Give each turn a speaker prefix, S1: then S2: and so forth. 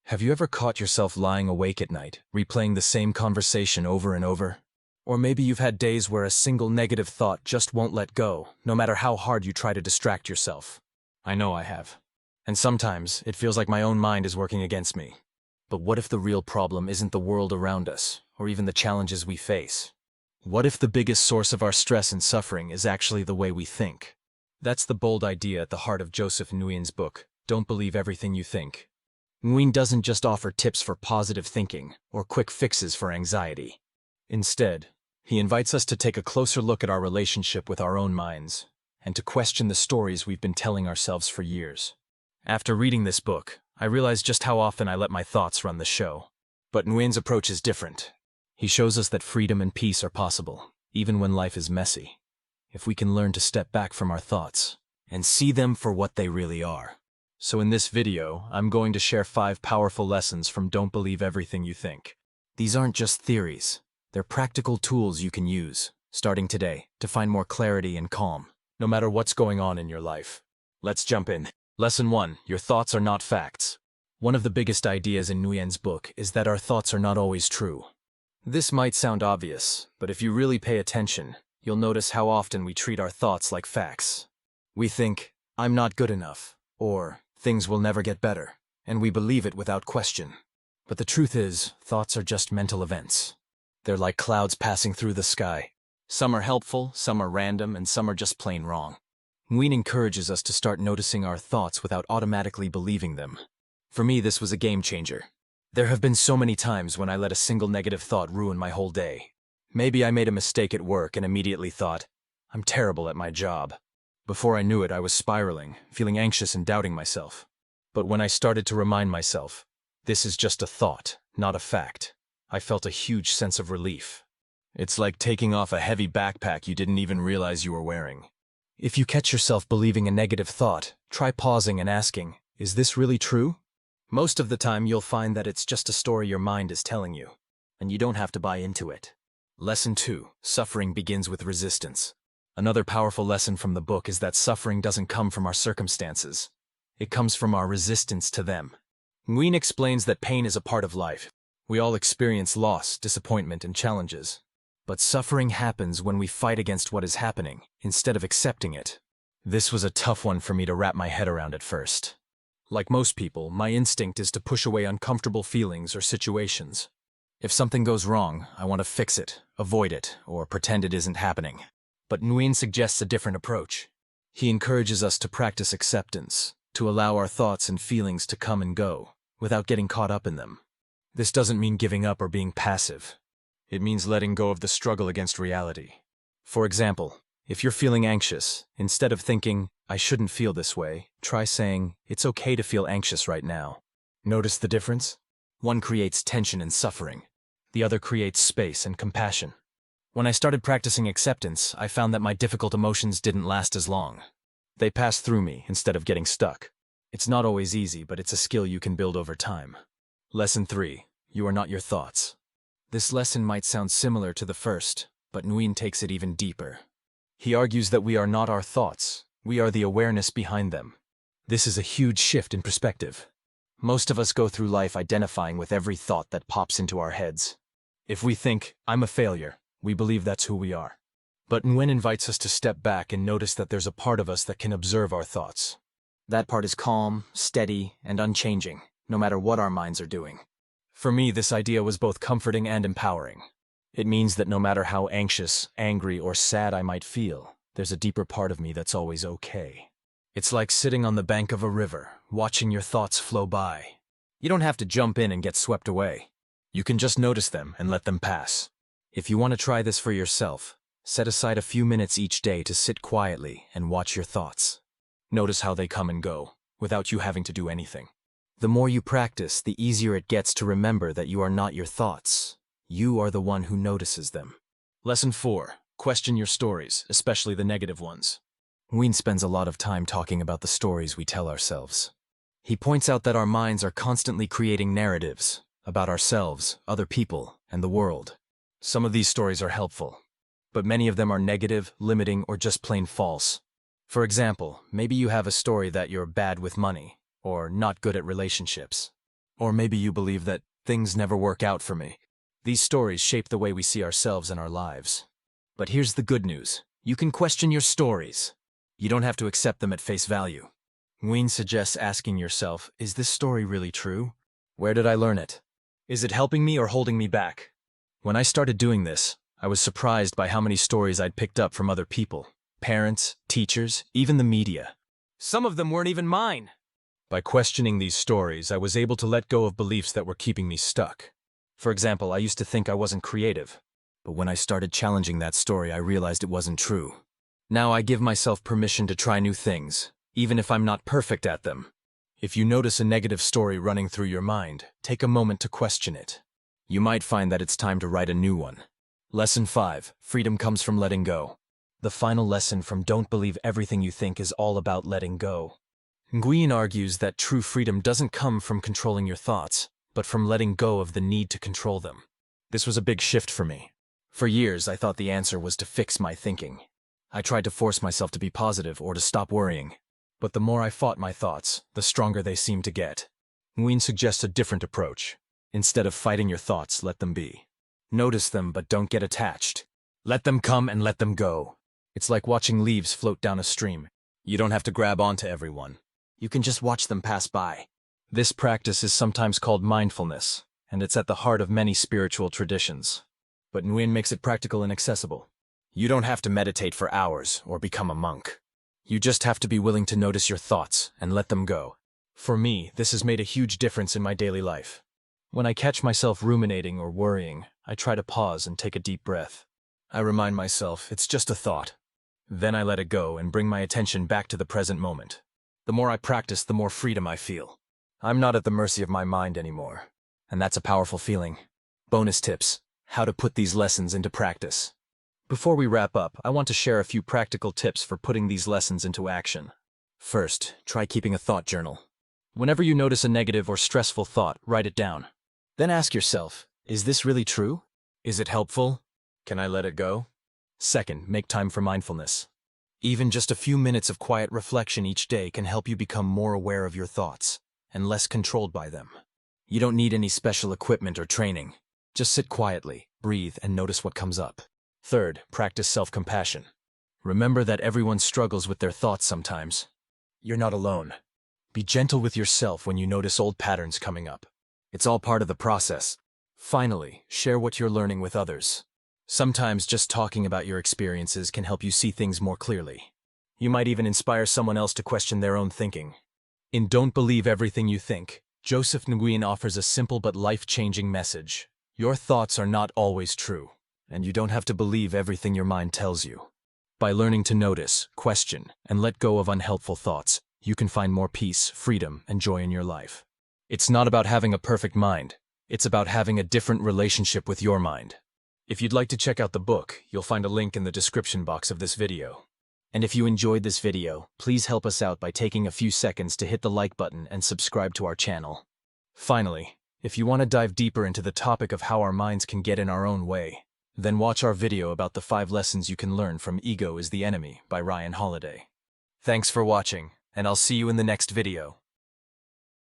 S1: Have you ever caught yourself lying awake at night, replaying the same conversation over and over? Or maybe you've had days where a single negative thought just won't let go, no matter how hard you try to distract yourself. I know I have. And sometimes it feels like my own mind is working against me. But what if the real problem isn't the world around us, or even the challenges we face? What if the biggest source of our stress and suffering is actually the way we think? That's the bold idea at the heart of Joseph Nguyen's book, Don't Believe Everything You Think. Nguyen doesn't just offer tips for positive thinking or quick fixes for anxiety. Instead, he invites us to take a closer look at our relationship with our own minds and to question the stories we've been telling ourselves for years. After reading this book, I realized just how often I let my thoughts run the show. But Nguyen's approach is different. He shows us that freedom and peace are possible, even when life is messy, if we can learn to step back from our thoughts and see them for what they really are. So in this video, I'm going to share 5 powerful lessons from Don't Believe Everything You Think. These aren't just theories. They're practical tools you can use, starting today, to find more clarity and calm, no matter what's going on in your life. Let's jump in. Lesson 1. Your thoughts are not facts. One of the biggest ideas in Nguyen's book is that our thoughts are not always true. This might sound obvious, but if you really pay attention, you'll notice how often we treat our thoughts like facts. We think, I'm not good enough, or things will never get better, and we believe it without question. But the truth is, thoughts are just mental events. They're like clouds passing through the sky. Some are helpful, some are random, and some are just plain wrong. Nguyen encourages us to start noticing our thoughts without automatically believing them. For me, this was a game changer. There have been so many times when I let a single negative thought ruin my whole day. Maybe I made a mistake at work and immediately thought, I'm terrible at my job. Before I knew it, I was spiraling, feeling anxious and doubting myself. But when I started to remind myself, this is just a thought, not a fact, I felt a huge sense of relief. It's like taking off a heavy backpack you didn't even realize you were wearing. If you catch yourself believing a negative thought, try pausing and asking, is this really true? Most of the time you'll find that it's just a story your mind is telling you, and you don't have to buy into it. Lesson 2. Suffering begins with resistance. Another powerful lesson from the book is that suffering doesn't come from our circumstances. It comes from our resistance to them. Nguyen explains that pain is a part of life. We all experience loss, disappointment, and challenges. But suffering happens when we fight against what is happening, instead of accepting it. This was a tough one for me to wrap my head around at first. Like most people, my instinct is to push away uncomfortable feelings or situations. If something goes wrong, I want to fix it, avoid it, or pretend it isn't happening. But Nguyen suggests a different approach. He encourages us to practice acceptance, to allow our thoughts and feelings to come and go, without getting caught up in them. This doesn't mean giving up or being passive. It means letting go of the struggle against reality. For example, if you're feeling anxious, instead of thinking, I shouldn't feel this way, try saying, it's okay to feel anxious right now. Notice the difference? One creates tension and suffering. The other creates space and compassion. When I started practicing acceptance, I found that my difficult emotions didn't last as long. They passed through me instead of getting stuck. It's not always easy, but it's a skill you can build over time. Lesson 3. You are not your thoughts. This lesson might sound similar to the first, but Nguyen takes it even deeper. He argues that we are not our thoughts, we are the awareness behind them. This is a huge shift in perspective. Most of us go through life identifying with every thought that pops into our heads. If we think, I'm a failure, we believe that's who we are. But Nguyen invites us to step back and notice that there's a part of us that can observe our thoughts. That part is calm, steady, and unchanging, no matter what our minds are doing. For me, this idea was both comforting and empowering. It means that no matter how anxious, angry, or sad I might feel, there's a deeper part of me that's always okay. It's like sitting on the bank of a river, watching your thoughts flow by. You don't have to jump in and get swept away. You can just notice them and let them pass. If you want to try this for yourself, set aside a few minutes each day to sit quietly and watch your thoughts. Notice how they come and go, without you having to do anything. The more you practice, the easier it gets to remember that you are not your thoughts. You are the one who notices them. Lesson 4. Question your stories, especially the negative ones. Nguyen spends a lot of time talking about the stories we tell ourselves. He points out that our minds are constantly creating narratives about ourselves, other people, and the world. Some of these stories are helpful, but many of them are negative, limiting, or just plain false. For example, maybe you have a story that you're bad with money, or not good at relationships. Or maybe you believe that things never work out for me. These stories shape the way we see ourselves and our lives. But here's the good news. You can question your stories. You don't have to accept them at face value. Nguyen suggests asking yourself, is this story really true? Where did I learn it? Is it helping me or holding me back? When I started doing this, I was surprised by how many stories I'd picked up from other people. Parents, teachers, even the media. Some of them weren't even mine. By questioning these stories, I was able to let go of beliefs that were keeping me stuck. For example, I used to think I wasn't creative. But when I started challenging that story, I realized it wasn't true. Now I give myself permission to try new things, even if I'm not perfect at them. If you notice a negative story running through your mind, take a moment to question it. You might find that it's time to write a new one. Lesson 5. Freedom comes from letting go. The final lesson from Don't Believe Everything You Think is all about letting go. Nguyen argues that true freedom doesn't come from controlling your thoughts, but from letting go of the need to control them. This was a big shift for me. For years, I thought the answer was to fix my thinking. I tried to force myself to be positive or to stop worrying. But the more I fought my thoughts, the stronger they seemed to get. Nguyen suggests a different approach. Instead of fighting your thoughts, let them be. Notice them, but don't get attached. Let them come and let them go. It's like watching leaves float down a stream. You don't have to grab onto everyone. You can just watch them pass by. This practice is sometimes called mindfulness, and it's at the heart of many spiritual traditions. But Nguyen makes it practical and accessible. You don't have to meditate for hours or become a monk. You just have to be willing to notice your thoughts and let them go. For me, this has made a huge difference in my daily life. When I catch myself ruminating or worrying, I try to pause and take a deep breath. I remind myself it's just a thought. Then I let it go and bring my attention back to the present moment. The more I practice, the more freedom I feel. I'm not at the mercy of my mind anymore, and that's a powerful feeling. Bonus tips: how to put these lessons into practice. Before we wrap up, I want to share a few practical tips for putting these lessons into action. First, try keeping a thought journal. Whenever you notice a negative or stressful thought, write it down. Then ask yourself, is this really true? Is it helpful? Can I let it go? Second, make time for mindfulness. Even just a few minutes of quiet reflection each day can help you become more aware of your thoughts and less controlled by them. You don't need any special equipment or training. Just sit quietly, breathe, and notice what comes up. Third, practice self-compassion. Remember that everyone struggles with their thoughts sometimes. You're not alone. Be gentle with yourself when you notice old patterns coming up. It's all part of the process. Finally, share what you're learning with others. Sometimes just talking about your experiences can help you see things more clearly. You might even inspire someone else to question their own thinking. In Don't Believe Everything You Think, Joseph Nguyen offers a simple but life-changing message. Your thoughts are not always true, and you don't have to believe everything your mind tells you. By learning to notice, question, and let go of unhelpful thoughts, you can find more peace, freedom, and joy in your life. It's not about having a perfect mind. It's about having a different relationship with your mind. If you'd like to check out the book, you'll find a link in the description box of this video. And if you enjoyed this video, please help us out by taking a few seconds to hit the like button and subscribe to our channel. Finally, if you want to dive deeper into the topic of how our minds can get in our own way, then watch our video about the 5 lessons you can learn from Ego is the Enemy by Ryan Holiday. Thanks for watching, and I'll see you in the next video.